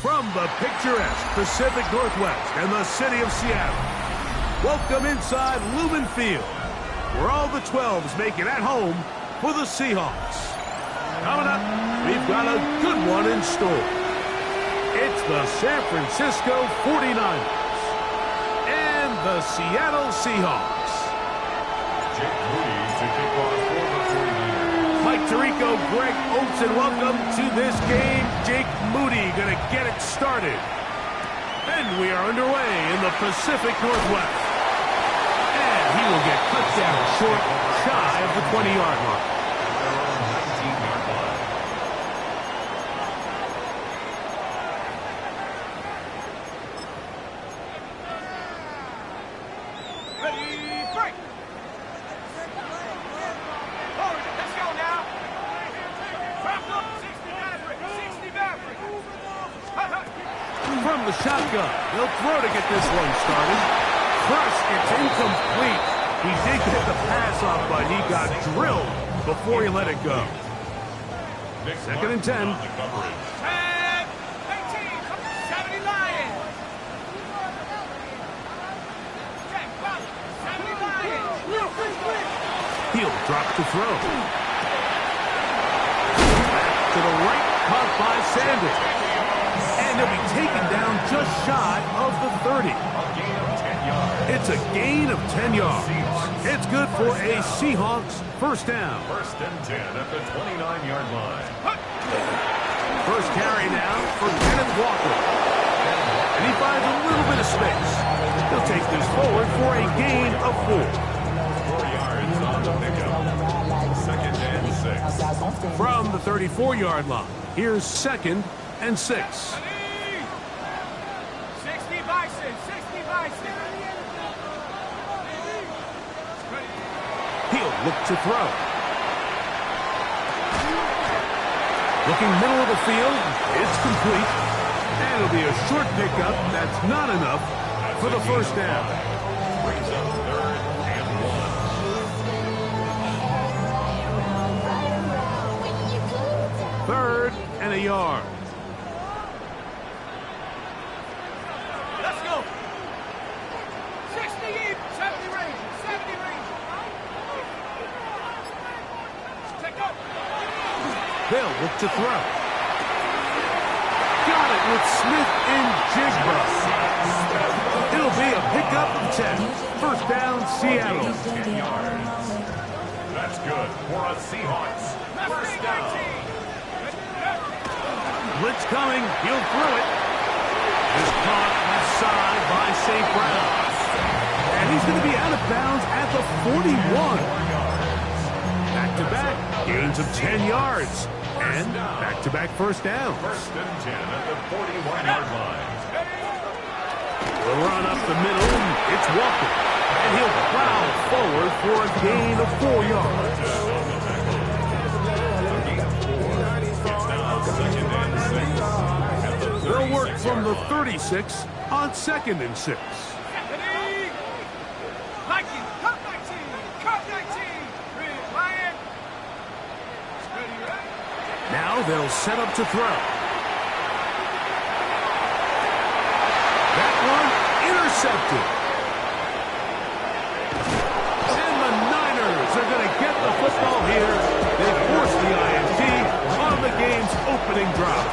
From the picturesque Pacific Northwest and the city of Seattle, welcome inside Lumen Field, where all the 12s make it at home for the Seahawks. Coming up, we've got a good one in store. It's the San Francisco 49ers and the Seattle Seahawks. Jake Moody to kick off for the 49ers. Mike Tirico, Greg Oates, and welcome to this game. Jake Moody going to get it started. And we are underway in the Pacific Northwest. And he will get cut down short, shy of the 20-yard line. 19-yard line. Ready, break! Forward, let's go now! Drop up, 60 Maverick, 60 Maverick! From the shotgun, they'll throw to get this one started. First, it's incomplete. He did get the pass off, but he got drilled before he let it go. Second and 10. 10, 18, 70 Lions! 70 Lions! He'll drop to throw. Back to the right, caught by Sanders. And he'll be taken down just shy of the 30. A gain of 10 yards. It's a gain of 10 yards. It's good for a Seahawks first down. First and 10 at the 29-yard line. First carry now for Kenneth Walker. And he finds a little bit of space. He'll take this forward for a gain of 4. 4 yards on the pickup. Second and 6. From the 34-yard line, here's second and 6. 60 Bison, 60 Bison! He'll look to throw. Looking middle of the field, it's complete. And it'll be a short pickup. That's not enough for the first down. Brings up third and 1. Third and a yard. Let's go! 60 deep, 70 range, 70 range! Take up! They'll look to throw. Got it with Smith and Jigba. It'll be a pickup of 10. First down, Seattle. 10 yards. That's good for a Seahawks. First down. Blitz coming. He'll throw it. Is caught outside by St. Brown. And he's going to be out of bounds at the 41. Back-to-back gains of 10 yards. And back-to-back first downs. First and 10 at the 41-yard line. The run up the middle. It's Walker. And he'll plow forward for a gain of 4 yards. They'll work from the 36 on second and 6. Viking, cut 19, cut 19! Ryan! Now they'll set up to throw. That one intercepted. And the Niners are going to get the football here. They force the INT on the game's opening drive.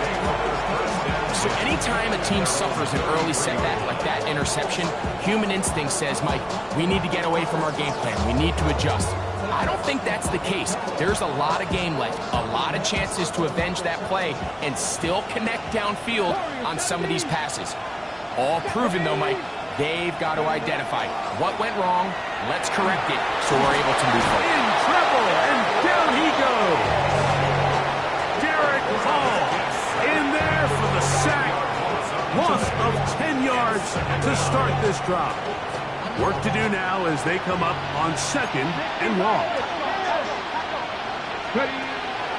So anytime Anytime a team suffers an early setback like that interception, human instinct says, Mike, we need to get away from our game plan. We need to adjust. I don't think that's the case. There's a lot of game left, a lot of chances to avenge that play and still connect downfield on some of these passes. All proven, though, Mike. They've got to identify what went wrong. Let's correct it so we're able to move forward. In trouble, and down he goes. Derek Hall in there for the sack. Loss of 10 yards to start this drive. Work to do now as they come up on 2nd and long.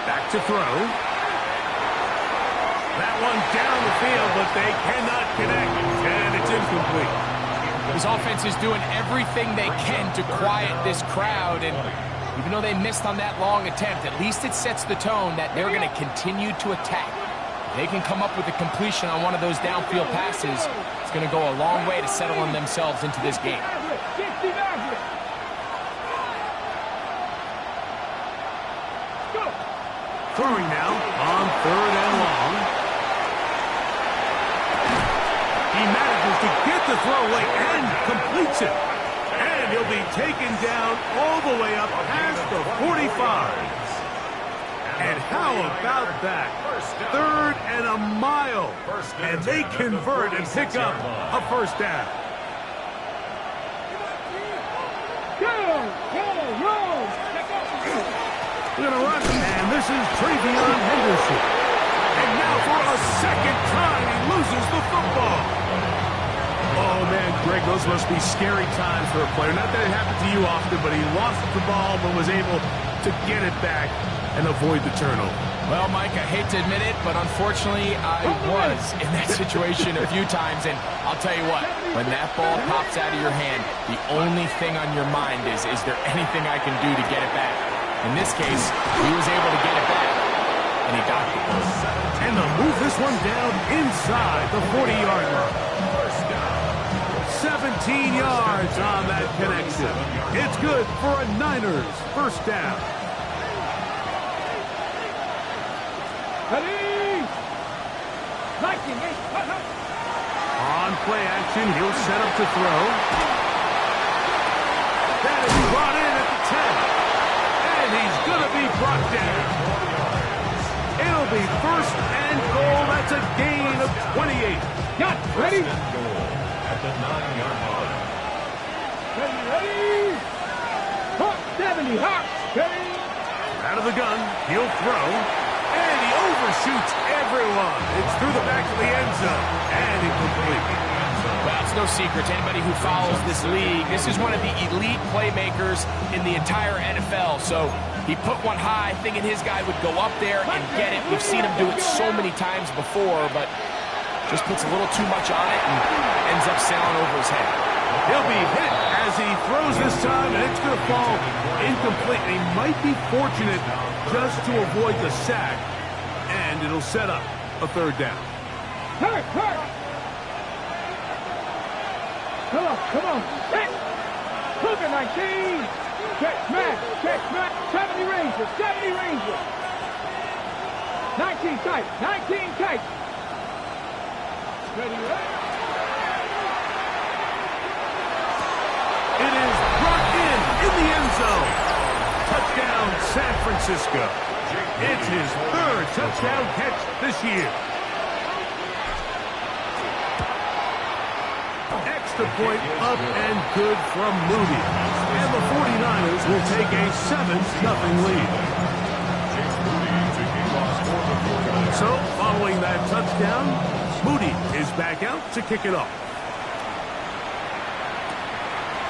Back to throw. That one down the field, but they cannot connect, and it's incomplete. This offense is doing everything they can to quiet this crowd, and even though they missed on that long attempt, at least it sets the tone that they're going to continue to attack. If they can come up with a completion on one of those downfield passes, it's going to go a long way to settling themselves into this game. Throwing now on 3rd and long. He manages to get the throw away and completes it. And he'll be taken down all the way up past the 45. And how about that? 3rd and a mile. And they convert and pick up a first down. We're going to run, and this is Travion Henderson. And now for a second time, he loses the football. Oh, man, Greg, those must be scary times for a player. Not that it happened to you often, but he lost the ball but was able to get it back and avoid the turnover. Well, Mike, I hate to admit it, but unfortunately, I was in that situation a few times, and I'll tell you what, when that ball pops out of your hand, the only thing on your mind is there anything I can do to get it back? In this case, he was able to get it back, and he got it. And they'll move this one down inside the 40-yard line. 17 yards on that connection. It's good for a Niners first down. On play action, he'll set up to throw. That is brought in at the 10. And he's going to be brought down. It'll be 1st and goal. That's a gain of 28. Got ready. At the 9-yard line. Ready. Hawk 70. Hawk. Ready. Out of the gun, he'll throw. And he overshoots everyone. It's through the back of the end zone. And incomplete. Well, it's no secret to anybody who follows this league. This is one of the elite playmakers in the entire NFL. So he put one high, thinking his guy would go up there and get it. We've seen him do it so many times before, but just puts a little too much on it and ends up sailing over his head. He'll be hit as he throws this time, and it's going to fall incomplete. And he might be fortunate just to avoid the sack, and it'll set up a 3rd down. Hurt. Come on. Hit. Look at 19. Catch Matt. 70 Rangers. 19 tight. Ready. It is brought in the end zone. Touchdown, San Francisco. It's his 3rd touchdown catch this year. Extra point up and good from Moody. And the 49ers will take a 7-0 lead. So, following that touchdown, Moody is back out to kick it off.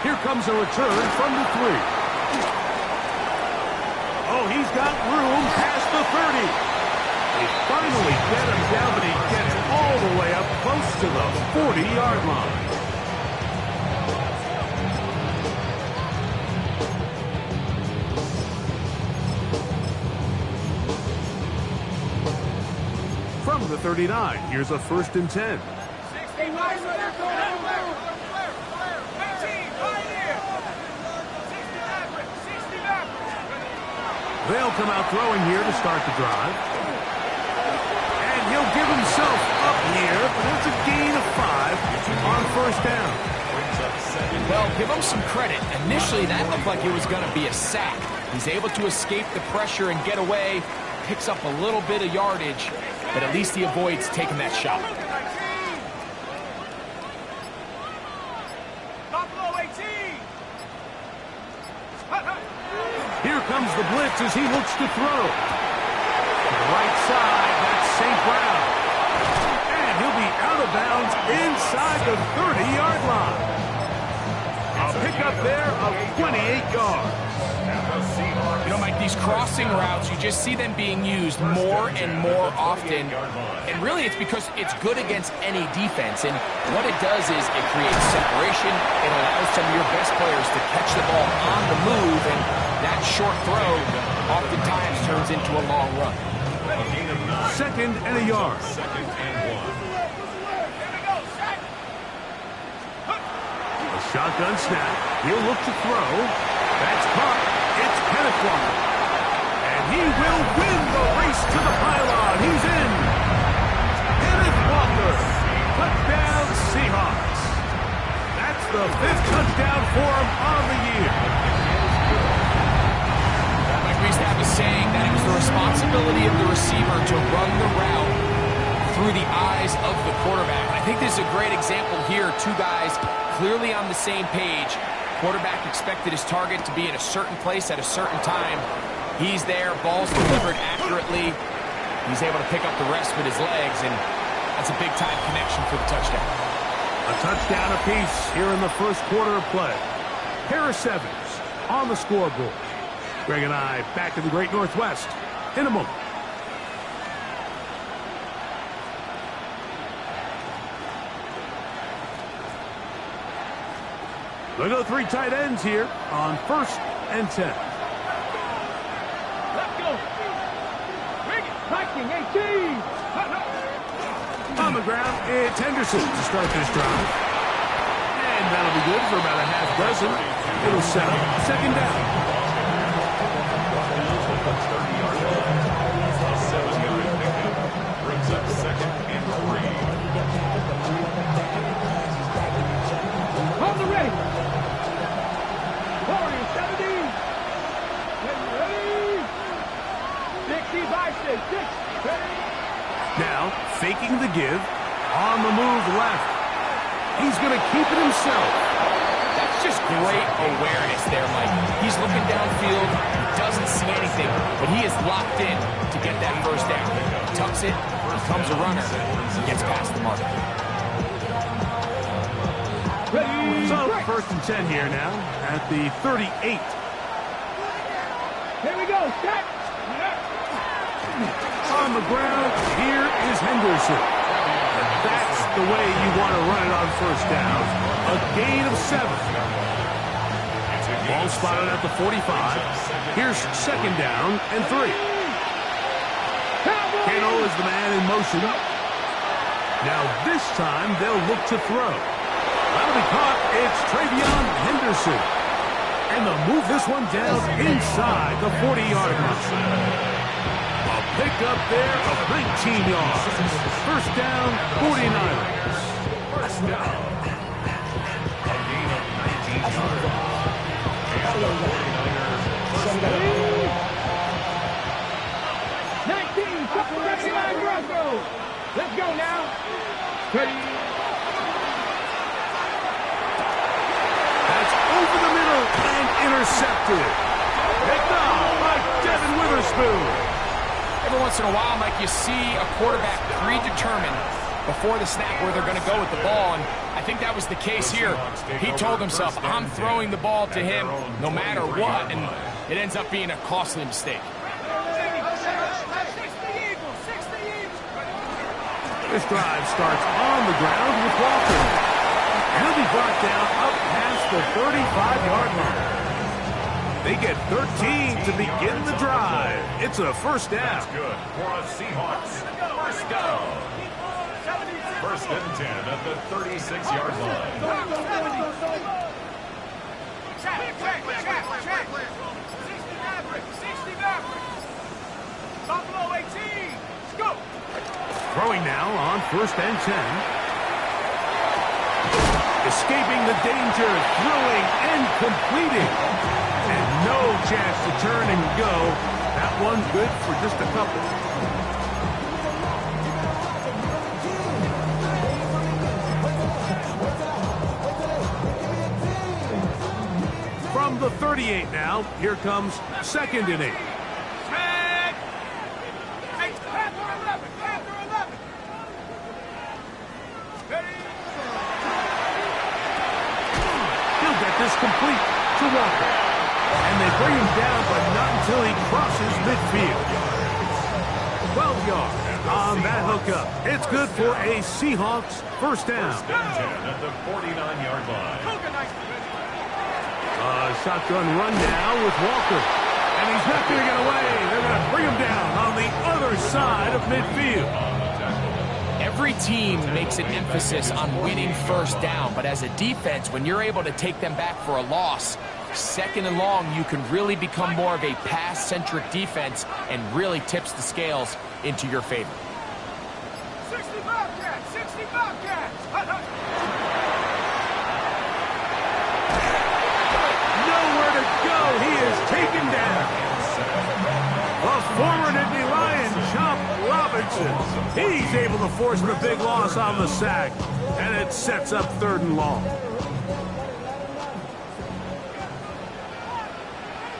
Here comes a return from the 3. Oh, he's got room past the 30. They finally get him down, but he gets all the way up close to the 40-yard line. From the 39, here's a 1st and 10. They'll come out throwing here to start the drive. And he'll He'll give himself up here, but it's a gain of 5 on first down. Well, give him some credit. Initially, that looked like it was going to be a sack. He's able to escape the pressure and get away, picks up a little bit of yardage, but at least he avoids taking that shot. Here comes the blitz as he looks to throw. To the right side, that's St. Brown. And he'll be out of bounds inside the 30-yard line. A pickup there of 28 yards. You know, Mike, these crossing routes, you just see them being used more and more often. And really, it's because it's good against any defense. And what it does is it creates separation. It allows some of your best players to catch the ball on the move. And that short throw oftentimes turns into a long run. 2nd and a yard. A shotgun snap. He'll look to throw. That's caught. It's Kenneth Walker. And he will win the race to the pylon. He's in. Kenneth Walker. Touchdown Seahawks. That's the 5th touchdown for him on the year. We used to have a saying that it was the responsibility of the receiver to run the route through the eyes of the quarterback. I think this is a great example here. Two guys clearly on the same page. Quarterback expected his target to be in a certain place at a certain time. He's there, ball's delivered accurately. He's able to pick up the rest with his legs, and that's a big-time connection for the touchdown. A touchdown apiece here in the first quarter of play. Pair of 7s on the scoreboard. Greg and I back in the Great Northwest in a moment. They'll go 3 tight ends here on 1st and 10. Let's go. Bring it. Viking 18. On the ground, it's Henderson to start this drive. And that'll be good for about a half dozen. It'll set up 2nd down. 7-yard pickup brings up 2nd and 3. On the ready. Warrior 70. Get ready. 60 by 6. Ready. Now, faking the give. On the move left. He's going to keep it himself. That's just great awareness there, Mike. He's looking downfield. He doesn't see anything, but he is locked in to get that first down. He tucks it, becomes a runner, and gets past the mark. So, 1st and 10 here now at the 38. Here we go. Set. On the ground, here is Henderson. That's the way you want to run it on first down. A gain of 7. Ball spotted at the 45. Here's 2nd down and 3. Kano is the man in motion. Now this time they'll look to throw. That'll be caught. It's Travion Henderson. And they'll move this one down inside the 40-yard line. A pickup there of 19 yards. First down, 49ers. First down. A gain of 19 yards. And the 49ers first down. 19. Let's go now. Ready. That's over the middle and intercepted. Picked off by Devin Witherspoon. Every once in a while, Mike, you see a quarterback predetermined before the snap where they're going to go with the ball, and I think that was the case here. He told himself, I'm throwing the ball to him no matter what, and it ends up being a costly mistake. This drive starts on the ground with Walker. And he'll be brought down up past the 35-yard line. They get 13 to begin the drive. It's a first down. That's good for a Seahawks. First down. 1st and 10 at the 36-yard line. Buffalo 18. Let's go. Throwing now on 1st and 10. Escaping the danger, throwing and completing. And no chance to turn and go. That one's good for just a couple. From the 38 now, here comes 2nd and 8. He'll get this complete to Walker. And they bring him down, but not until he crosses midfield. 12 yards on that hookup. It's good for a Seahawks 1st down. 1st and 10 at the 49-yard line. Shotgun run now with Walker. And he's not going to get away. They're going to bring him down on the other side of midfield. Every team makes an emphasis on winning 1st down, but as a defense, when you're able to take them back for a loss, 2nd and long, you can really become more of a pass-centric defense and really tips the scales into your favor. 65 cats! 65 cats! Nowhere to go. He is taken down. The former Nittany Lion, Chop Robinson. He's able to force the big loss on the sack. And it sets up 3rd and long.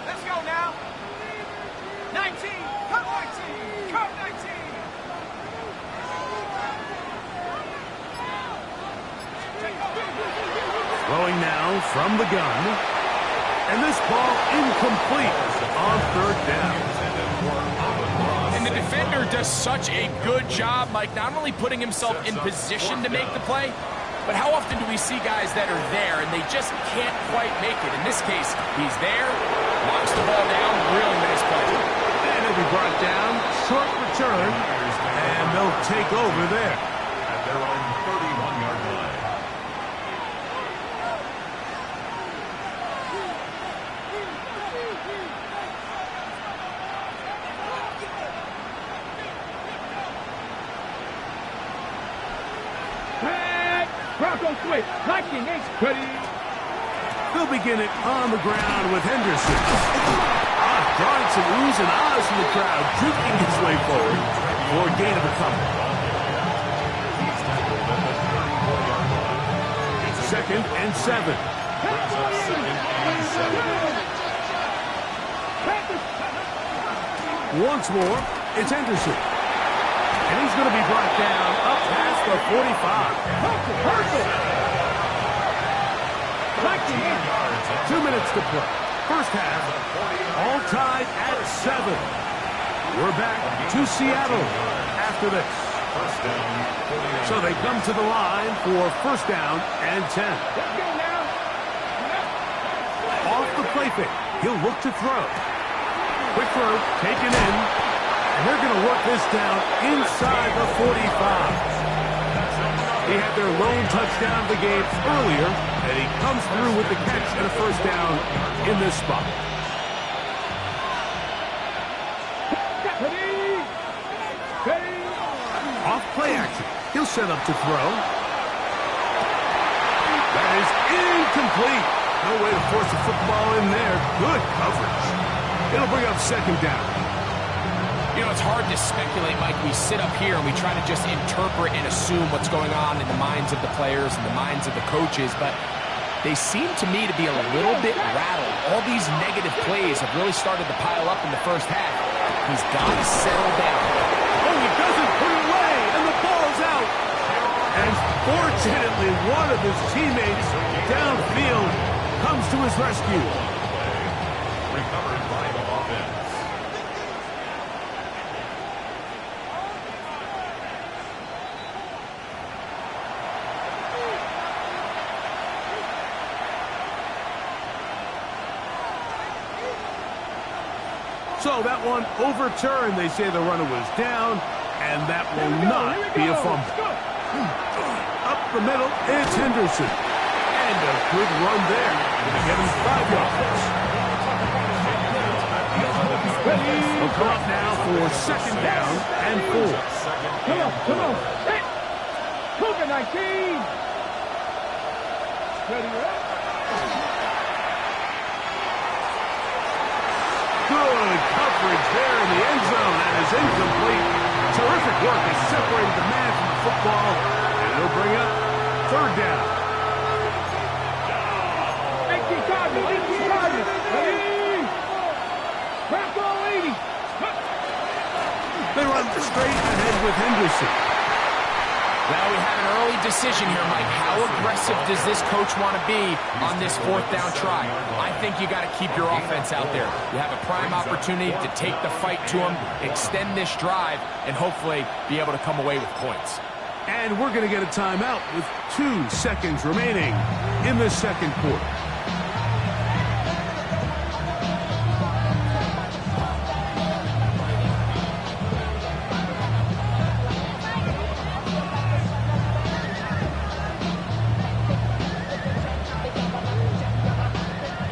Let's go now! 19! Cut 19! Cut 19! Throwing now from the gun. And this ball incomplete on 3rd down. And the defender does such a good job, Mike, not only putting himself in position to make the play, but how often do we see guys that are there and they just can't quite make it? In this case, he's there, knocks the ball down, really nice play. And it'll be brought down, short return, and they'll take over there. At their own 31-yard line. Bronco switch! 19 inch ready! They'll begin it on the ground with Henderson. Drawing some oohs and ahs from the crowd, juking his way forward for a gain of a couple. 2nd and 7. Once more, it's Henderson. And he's going to be brought down up past the 45. 2 minutes to play. 1st half, all tied at 7. We're back to Seattle after this. So they come to the line for 1st down and 10. Off the play fake, he'll look to throw. Quick throw, taken in, and they're going to work this down inside the 45. He had their lone touchdown of the game earlier, and he comes through with the catch and a 1st down in this spot. Off play action. He'll set up to throw. That is incomplete. No way to force the football in there. Good coverage. It'll bring up 2nd down. You know, it's hard to speculate, Mike. We sit up here and we try to just interpret and assume what's going on in the minds of the players and the minds of the coaches, but they seem to me to be a little bit rattled. All these negative plays have really started to pile up in the 1st half. He's got to settle down. Oh, he doesn't put it away, and the ball's out. And fortunately, one of his teammates downfield comes to his rescue. Recovered by the offense. So that one overturned. They say the runner was down, and that will not be a fumble. Up the middle, it's Henderson. And a good run there. Going to get him 5 yards. We'll come up now for second down and 4. Come on. Hit. Cougar 19. Good coverage there in the end zone. That is incomplete. Terrific work has separated the man from the football. And they'll bring up third down. 18 targets. Ready? Crack ball 80. They run straight ahead with Henderson. Well, we have an early decision here, Mike. How aggressive does this coach want to be on this fourth down try? I think you got to keep your offense out there. You have a prime opportunity to take the fight to them, extend this drive, and hopefully be able to come away with points. And we're going to get a timeout with 2 seconds remaining in the second quarter.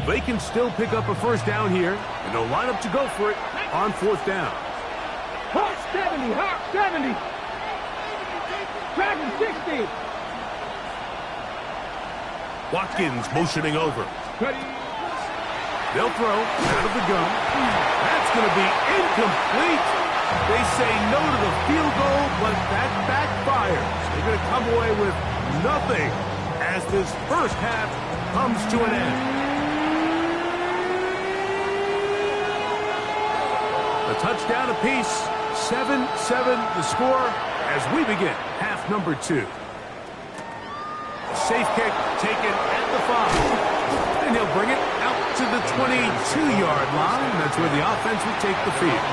They can still pick up a first down here, and they'll line up to go for it on fourth down. Hot 70. Dragon 60. Watkins motioning over. Ready? They'll throw out of the gun. That's going to be incomplete. They say no to the field goal, but that backfires. They're going to come away with nothing as this first half comes to an end. A touchdown apiece, 7-7 the score as we begin half number 2. Safe kick taken at the 5. And he'll bring it out to the 22-yard line. That's where the offense will take the field.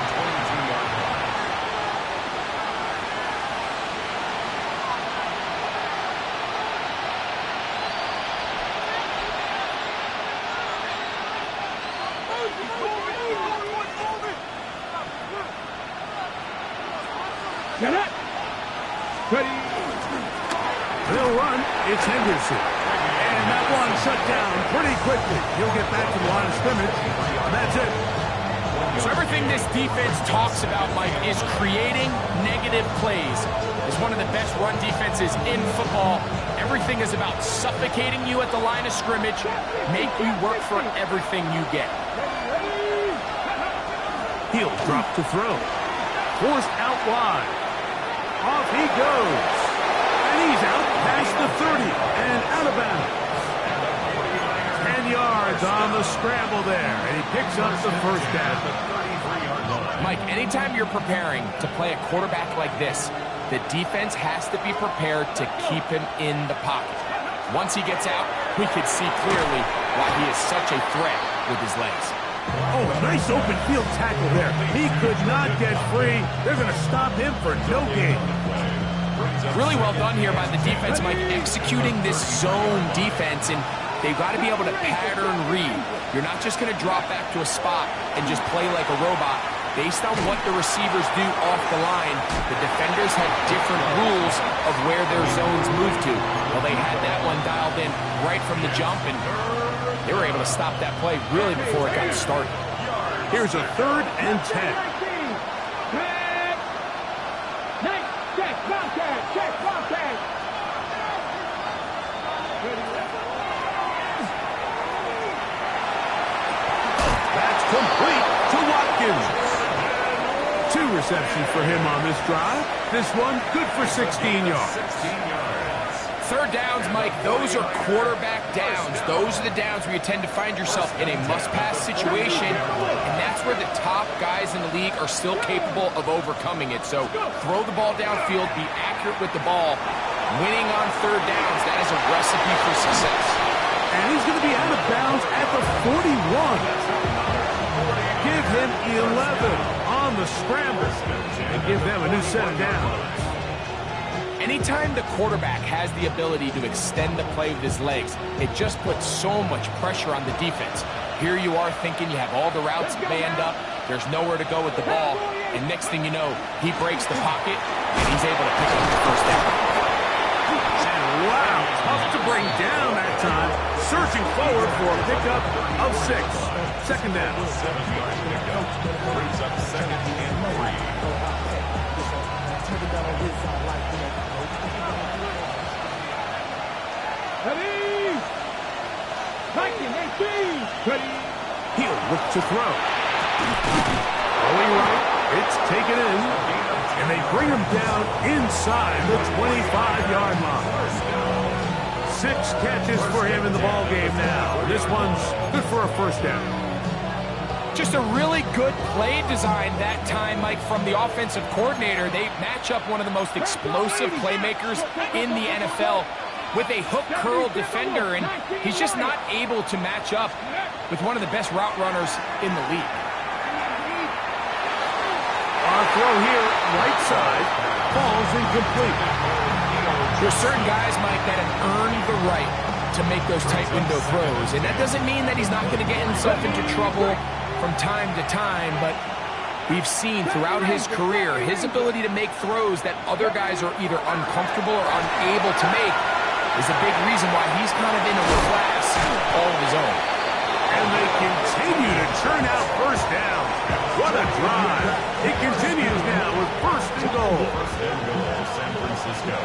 Get up. Ready? They'll run. It's Henderson. And that one shut down pretty quickly. He'll get back to the line of scrimmage. That's it. So everything this defense talks about, Mike, is creating negative plays. It's one of the best run defenses in football. Everything is about suffocating you at the line of scrimmage, make you work for everything you get. He'll drop to throw. Forced out wide. Off he goes. And he's out past the 30 and out of bounds. 10 yards on the scramble there, and he picks up the first down. Mike, anytime you're preparing to play a quarterback like this, the defense has to be prepared to keep him in the pocket. Once he gets out, we can see clearly why he is such a threat with his legs. Oh, a nice open field tackle there. He could not get free. They're going to stop him for no gain. Really well done here by the defense, Mike, executing this zone defense, and they've got to be able to pattern read. You're not just going to drop back to a spot and just play like a robot. Based on what the receivers do off the line, the defenders have different rules of where their zones move to. Well, they had that one dialed in right from the jump, and they were able to stop that play really before it got started. Here's a 3rd and 10. That's complete to Watkins. 2 receptions for him on this drive. This one good for 16 yards. Third downs, Mike, those are quarterback downs. Those are the downs where you tend to find yourself in a must-pass situation, and that's where the top guys in the league are still capable of overcoming it. So throw the ball downfield, be accurate with the ball. Winning on third downs, that is a recipe for success. And he's going to be out of bounds at the 41. Give him 11 on the scramble and give them a new set of downs. Anytime the quarterback has the ability to extend the play with his legs, it just puts so much pressure on the defense. Here you are thinking you have all the routes manned up, there's nowhere to go with the ball, and next thing you know, he breaks the pocket, and he's able to pick up the first down. And wow, tough to bring down that time. Searching forward for a pickup of 6. Second down. 7-yard pickup. Brings up second and 3. He'll look to throw. Going right. It's taken in. And they bring him down inside the 25-yard line. 6 catches for him in the ball game now. This one's good for a first down. Just a really good play design that time, Mike, from the offensive coordinator. They match up one of the most explosive playmakers in the NFL with a hook curl defender, and he's just not able to match up with one of the best route runners in the league. Our throw here, right side, falls incomplete. There's certain guys, Mike, that have earned the right to make those tight window throws, and that doesn't mean that he's not going to get himself into trouble from time to time, but we've seen throughout his career his ability to make throws that other guys are either uncomfortable or unable to make is a big reason why he's kind of in a class all of his own. And they continue to churn out first down. What a drive. It continues now with first and goal. First and goal, San Francisco.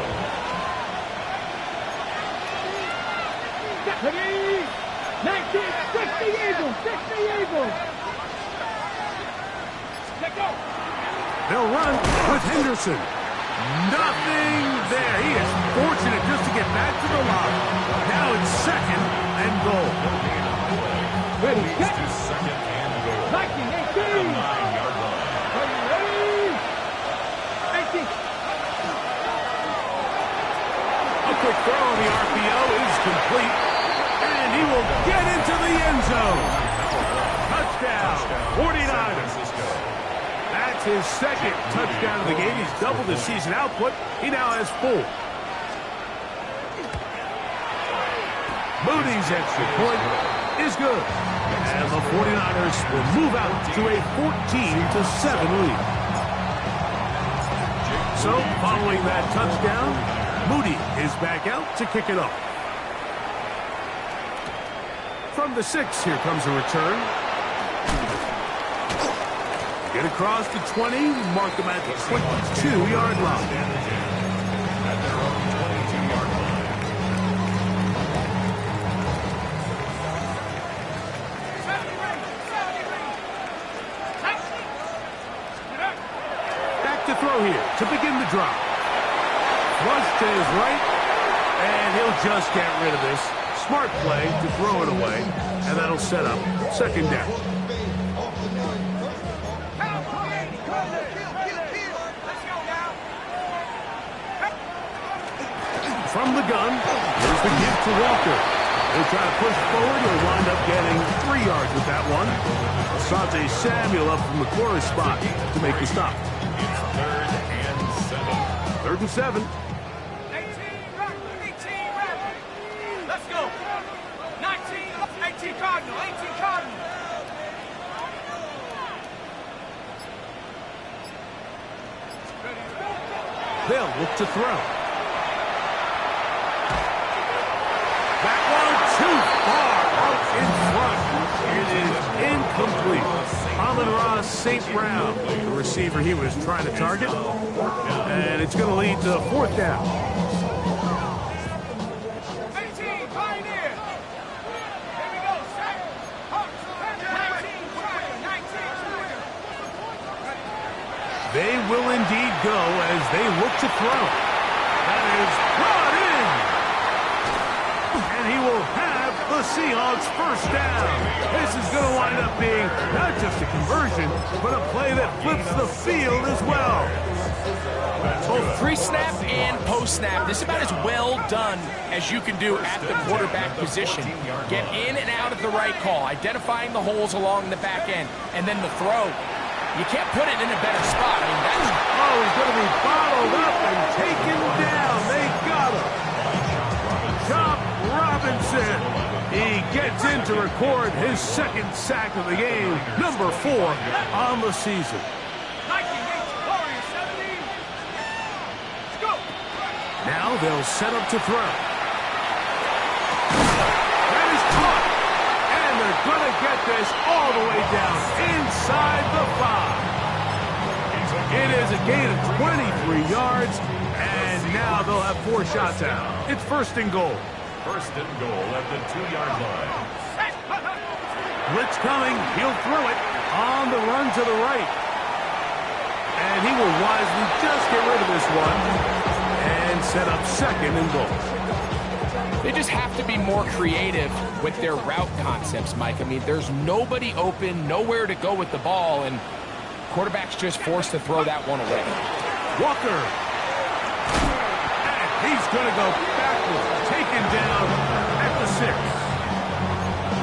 They'll run with Henderson. Nothing there. He is fortunate just to get back to the line. Now it's second and goal. Leads to second and goal. At the 9-yard line. A quick throw on the RPO is complete. And he will get into the end zone. Touchdown, 49ers. That's his second touchdown of the game. He's doubled his season output. He now has 4. Moody's extra point is good. And the 49ers will move out to a 14-7 lead. So, following that touchdown, Moody is back out to kick it off. From the 6, here comes a return. Get across to 20, mark them at the 22-yard line. At their own 22-yard line. Back to throw here to begin the drop. Flush to his right, and he'll just get rid of this. Smart play to throw it away, and that'll set up second down. From the gun, here's the give to Walker. He'll try to push forward. He'll wind up getting 3 yards with that one. Asante Samuel up from the corner spot to make the stop. It's 3rd and 7. 3rd and 7. 18 Raptor. Let's go. 18 Cardinal. 18 Cardinal. They'll look to throw. That one too far out in front. It is incomplete. Amon-Ra St. Brown, the receiver he was trying to target. And it's going to lead to 4th down. 18 Pioneer. Here we go. Set. Hawks. 19 Fire. 19 Fire. They will indeed go as they look to throw. That is brought in. And he will have the Seahawks first down. This is going to wind up being not just a conversion, but a play that flips the field as well. Both pre-snap and post-snap, this is about as well done as you can do at the quarterback position. Get in and out of the right call, identifying the holes along the back end, and then the throw. You can't put it in a better spot. I mean, that's... Oh, he's going to be bottled up and taken down. They got him. Chop Robinson. He gets in to record his second sack of the game, number 4 on the season. Now they'll set up to throw. That is this all the way down inside the 5. It is a gain of 23 yards, and now they'll have 4 shots out. It's first and goal. First and goal at the 2-yard line. Blitz coming. He'll throw it on the run to the right. And he will wisely just get rid of this one and set up second and goal. They just have to be more creative with their route concepts, Mike. I mean, there's nobody open, nowhere to go with the ball, and quarterback's just forced to throw that one away. Walker. And he's going to go backward, taken down at the 6.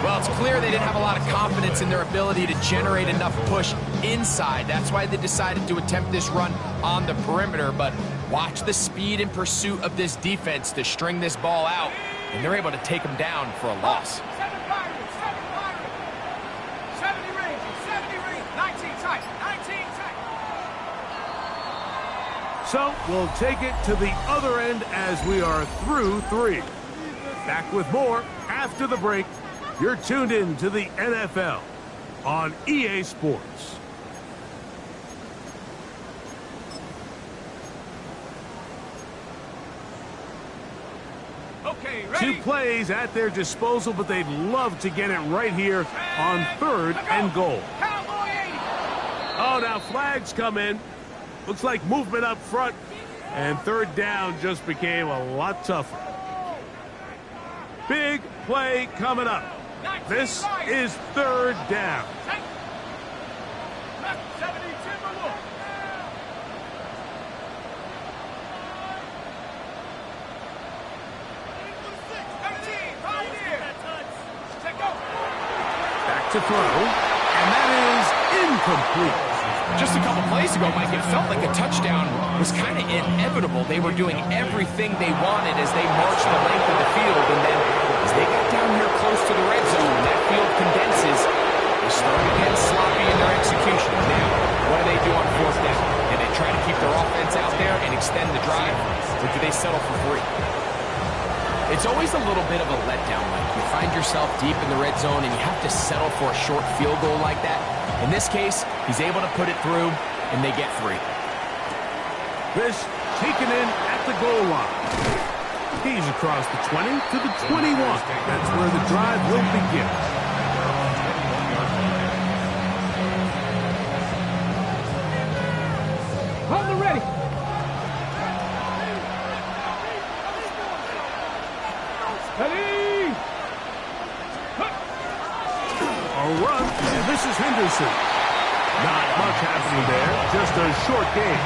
Well, it's clear they didn't have a lot of confidence in their ability to generate enough push inside. That's why they decided to attempt this run on the perimeter. But watch the speed and pursuit of this defense to string this ball out, and they're able to take them down for a loss. 70 range, 70 range, 19 tight, 19 tight. So we'll take it to the other end as we are through 3. Back with more after the break. You're tuned in to the NFL on EA Sports. Okay, ready? 2 plays at their disposal, but they'd love to get it right here on 3rd and goal. Cowboy 80. Oh, now flags come in. Looks like movement up front, and 3rd down just became a lot tougher. Big play coming up. This is 3rd down. Left 70, Timberwolf. Back to throw, and that is incomplete. Just a couple plays ago, Mike, it felt like a touchdown was kind of inevitable. They were doing everything they wanted as they marched the length of the field, and then as they got down here close to the red zone, that field condenses. They start to get sloppy in their execution. Now, what do on 4th down? Do they try to keep their offense out there and extend the drive, or do they settle for 3? It's always a little bit of a letdown, Mike. You find yourself deep in the red zone, and you have to settle for a short field goal like that. In this case, he's able to put it through, and they get 3. This taken in at the goal line. He's across the 20 to the 21. That's where the drive will begin. On the ready. Ready. A run, and this is Henderson. Not much happening there, just a short game.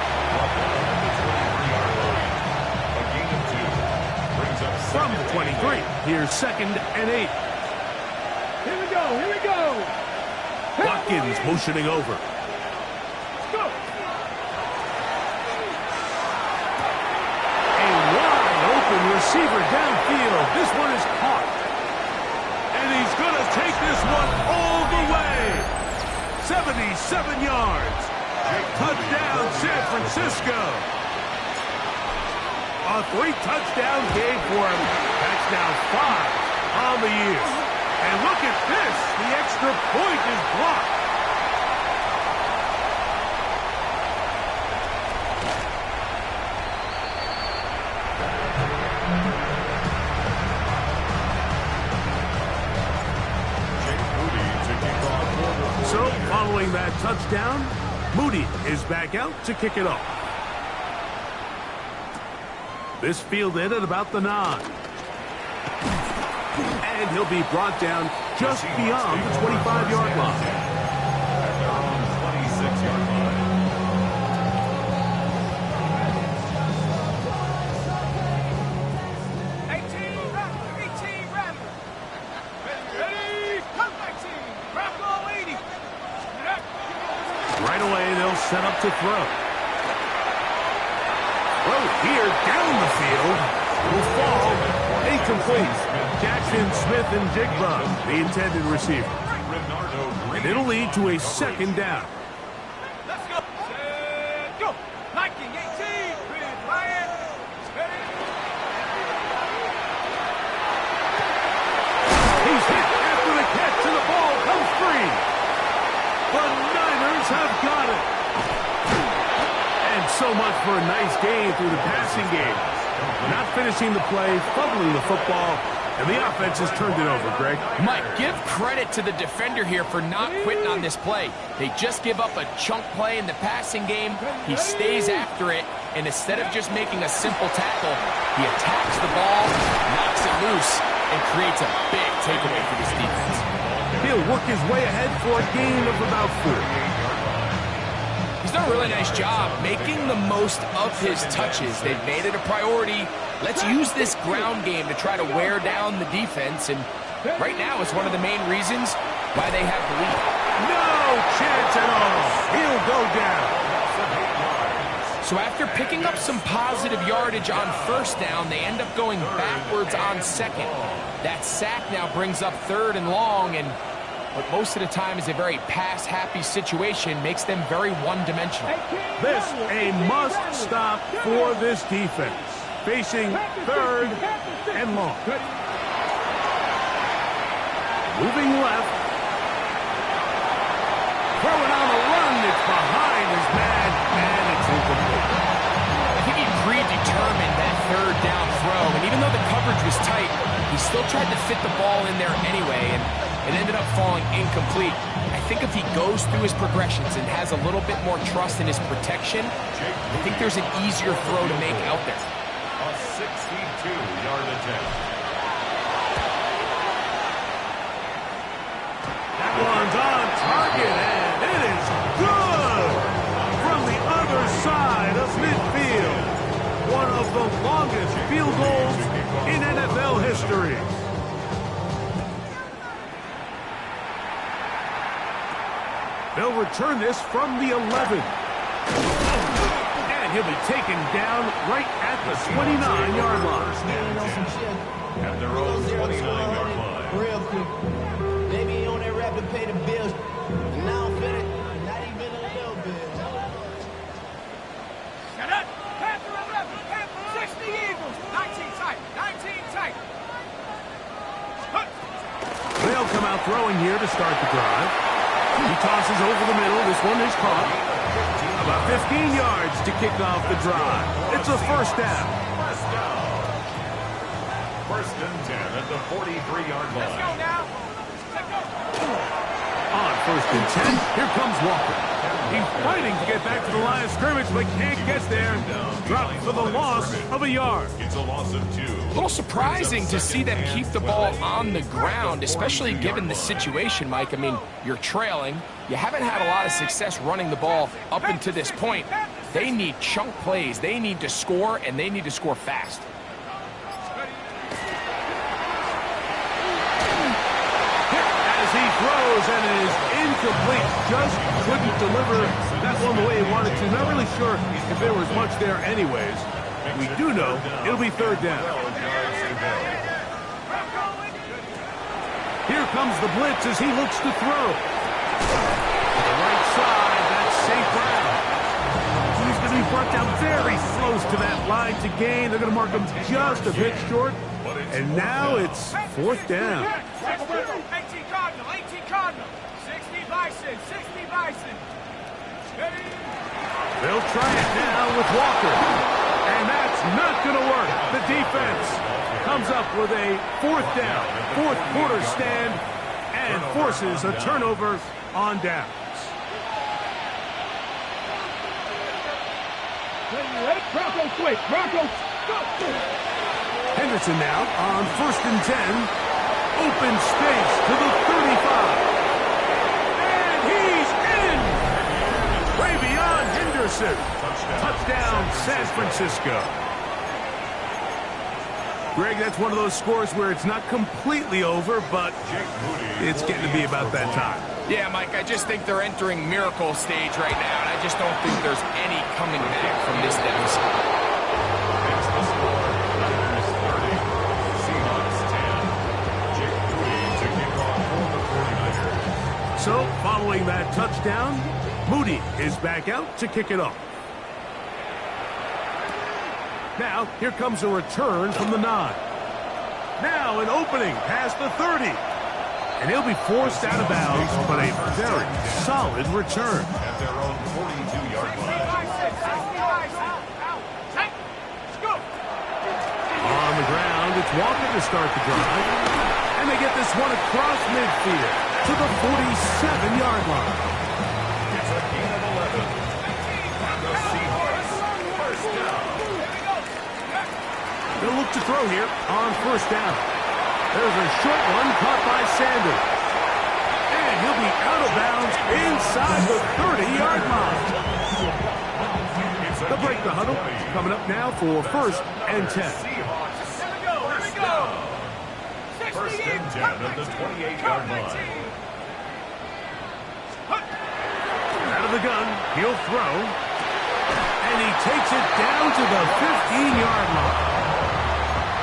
From the 23, here's 2nd and 8. Here we go, here we go. Watkins motioning over. Let's go. A wide open receiver downfield. This one is caught. And he's going to take this one all the way. 77 yards. Touchdown, San Francisco. A 3-touchdown game for him. That's now 5 on the year. And look at this. The extra point is blocked. So, following that touchdown, Moody is back out to kick it off. This fielded at about the 9. And he'll be brought down just beyond the 25-yard line. At their own 26-yard line. Right away, they'll set up to throw. Throw here down the field. Will fall. Incomplete. Jackson, Smith, and Jigba, the intended receiver. And it'll lead to a 2nd down. Let's go. Set, go. Nike 18. With Ryan. Steady. He's hit after the catch, and the ball comes free. so much for a nice gain through the passing game. Not finishing the play, fumbling the football, and the offense has turned it over, Greg. Mike, give credit to the defender here for not quitting on this play. They just give up a chunk play in the passing game. He stays after it, and instead of just making a simple tackle, he attacks the ball, knocks it loose, and creates a big takeaway for this defense. He'll work his way ahead for a gain of about 4. He's done a really nice job making the most of his touches. They've made it a priority. Let's use this ground game to try to wear down the defense, and right now it's one of the main reasons why they have the lead. No chance at all. He'll go down. So after picking up some positive yardage on first down, they end up going backwards on second. That sack now brings up 3rd and long, and what most of the time is a very pass-happy situation makes them very one-dimensional. This a must-stop for this defense. Facing 3rd and long. Moving left. Throwing on the run. It's behind his man, and it's incomplete. I think he predetermined that 3rd down throw, and even though the coverage was tight, he still tried to fit the ball in there anyway, and it ended up falling incomplete. I think if he goes through his progressions and has a little bit more trust in his protection, I think there's an easier throw to make out there. A 62-yard attempt. That one's on target, and it is good from the other side of midfield. One of the longest field goals in NFL history. They'll return this from the 11. And he'll be taken down right at the 29-yard line. At their own 29-yard line. Real quick. Maybe on that rap to pay the bills. And now I'm feeling not even a little bit. Shut up. Panther 11. 60 Eagles. 19 tight. 19 tight. They'll come out throwing here to start the drive. He tosses over the middle. This one is caught. About 15 yards to kick off the drive. It's a first down. First and 10 at the 43-yard line. Let's go now. Let's go. On first and 10, here comes Walker. He's fighting to get back to the line of scrimmage, but can't get there. Dropped for the loss of a yard. It's a loss of 2. A little surprising to see them keep the ball on the ground, especially given the situation, Mike. I mean, you're trailing. You haven't had a lot of success running the ball up until this point. They need chunk plays. They need to score, and they need to score fast. As he throws, and it is incomplete. Just couldn't deliver that one the way he wanted to. Not really sure if there was much there anyways. We do know it'll be 3rd down. Here comes the blitz as he looks to throw. To the right side, that's St. Brown. He's going to be brought down very close to that line to gain. They're going to mark him just a bit short. And now it's 4th down. 18 Cardinal. 18 Cardinal. 60 Bison. 60 Bison. Ready? They'll try it now with Walker. And that's not going to work. The defense comes up with a 4th down, 4th quarter stand, and forces a turnover on downs. Bronco quick. Bronco. Go. Henderson now on 1st and 10. Open space to the 35. And he's in! Way beyond Henderson. Touchdown, San Francisco. Greg, that's one of those scores where it's not completely over, but it's getting to be about that time. Yeah, Mike, I just think they're entering miracle stage right now, and I just don't think there's any coming back from this deficit. So, following that touchdown, Moody is back out to kick it off. Now, here comes a return from the 9. Now, an opening past the 30. And he'll be forced out of bounds, but a very solid return. At their own 42-yard line. on the ground. It's Walker to start the drive. And they get this one across midfield to the 47-yard line. It's a gain of 11. The Seahawks, first down. They'll look to throw here on first down. There's a short one caught by Sanders. And he'll be out of bounds inside the 30-yard line. They'll break the huddle. Coming up now for first and 10. Seahawks, Here we go. first and 10 at the 28-yard line. Out of the gun, he'll throw. And he takes it down to the 15-yard line.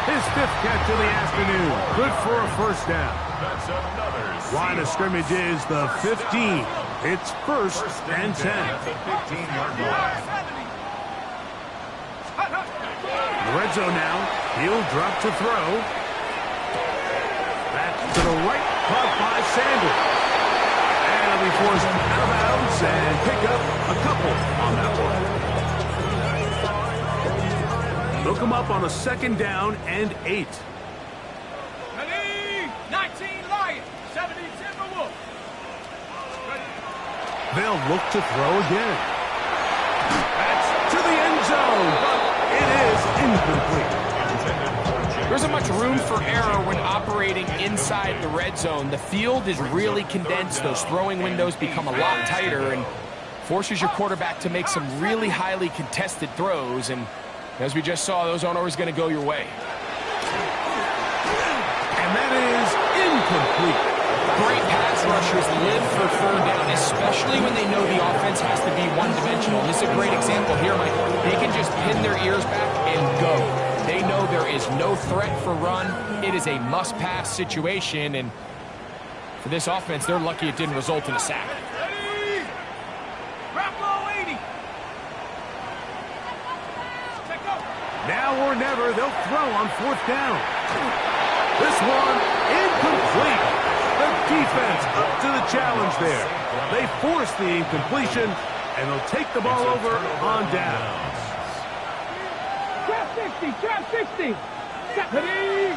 His fifth catch of the afternoon. Good for a first down. That's another Line of scrimmage is the 15. It's first and 10. at the 15-yard line. The red zone now. He'll drop to throw. Back to the right. Caught by Sanders. And he'll be forced out of bounds and pick up a couple on that one. They'll come up on a second down and 8. Ready? 19 Lions, 17 Timberwolves. They'll look to throw again. That's to the end zone, but it is incomplete. There isn't much room for error when operating inside the red zone. The field is really condensed. Those throwing windows become a lot tighter and forces your quarterback to make some really highly contested throws. And as we just saw, those aren't always going to go your way. And that is incomplete. Great pass rushers live for third down, especially when they know the offense has to be one-dimensional. This is a great example here, Mike. They can just pin their ears back and go. They know there is no threat for run. It is a must-pass situation, and for this offense, they're lucky it didn't result in a sack. Ready? Drop low 80. Check up. Now or never, they'll throw on fourth down. This one, incomplete. The defense up to the challenge there. They force the incompletion, and they'll take the ball over on down. Trap 60, trap 60. Ready?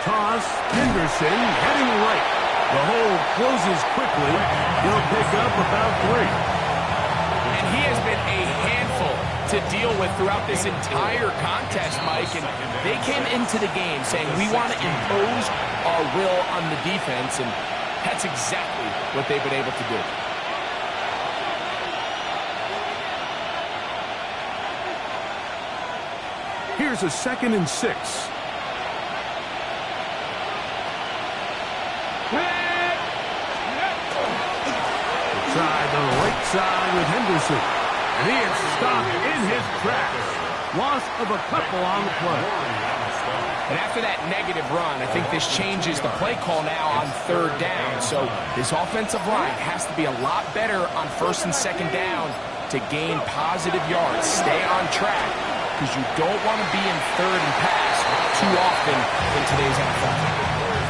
Toss, Henderson heading right. The hole closes quickly. He'll pick up about 3. And he has been a handful to deal with throughout this entire contest, Mike. And they came into the game saying, we want to impose our will on the defense, and that's exactly what they've been able to do. Here's a 2nd and 6. Inside the right side with Henderson. And he is stopped in his tracks. Loss of a couple on the play. And after that negative run, I think this changes the play call now on third down. So this offensive line has to be a lot better on first and second down to gain positive yards. Stay on track, because you don't want to be in third and pass too often in today's NFL.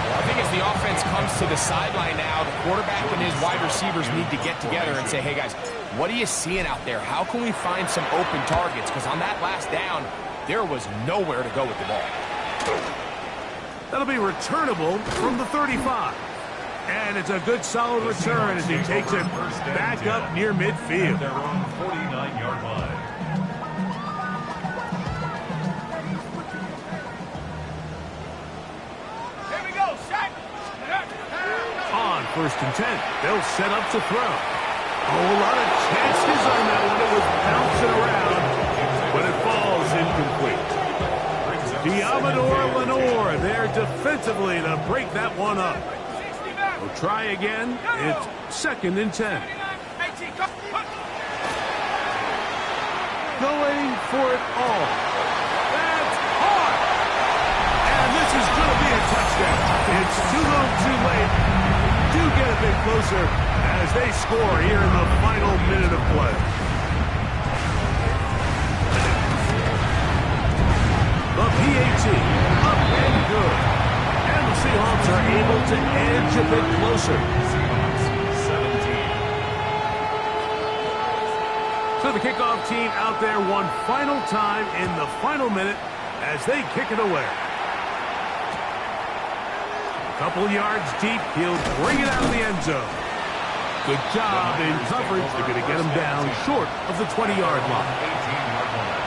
I think as the offense comes to the sideline now, the quarterback and his wide receivers need to get together and say, hey guys, what are you seeing out there? How can we find some open targets? Because on that last down, there was nowhere to go with the ball. That'll be returnable from the 35. And it's a good solid return as he takes it back up near midfield. Their own 49-yard line. Here we go, set. On first and 10, they'll set up to throw. Oh, a lot of chances on that one. It was bouncing around, but it falls incomplete. Diamador Lenore there defensively to break that one up. We'll try again. It's 2nd and 10. Going for it all. That's hard. And this is going to be a touchdown. It's too little too late. Do get a bit closer as they score here in the final minute of play. The PAT up and good. And the Seahawks are able to edge a bit closer. Seahawks 17. So the kickoff team out there one final time in the final minute as they kick it away. A couple yards deep, he'll bring it out of the end zone. Good job in coverage. They're going to get him down short of the 20-yard line. 18-yard line.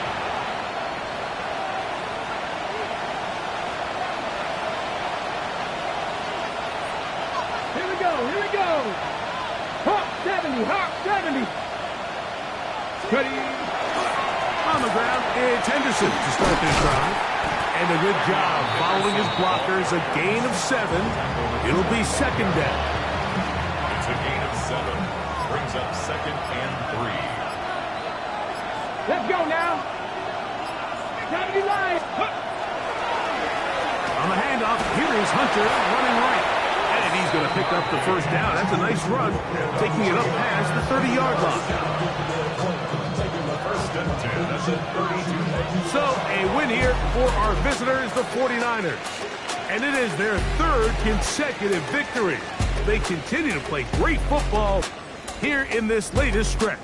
Here we go, here we go. Hop 70, hop 70. Cuddy. On the ground, it's Henderson to start this drive. And a good job following his blockers, a gain of 7. It'll be second down. It's a gain of 7. Brings up 2nd and 3. Let's go now. 70 line. On the handoff, here is Hunter running right. And he's going to pick up the first down. That's a nice run, taking it up past the 30-yard line. First and 10. That's a 32. So, a win here for our visitors, the 49ers. And it is their 3rd consecutive victory. They continue to play great football here in this latest stretch.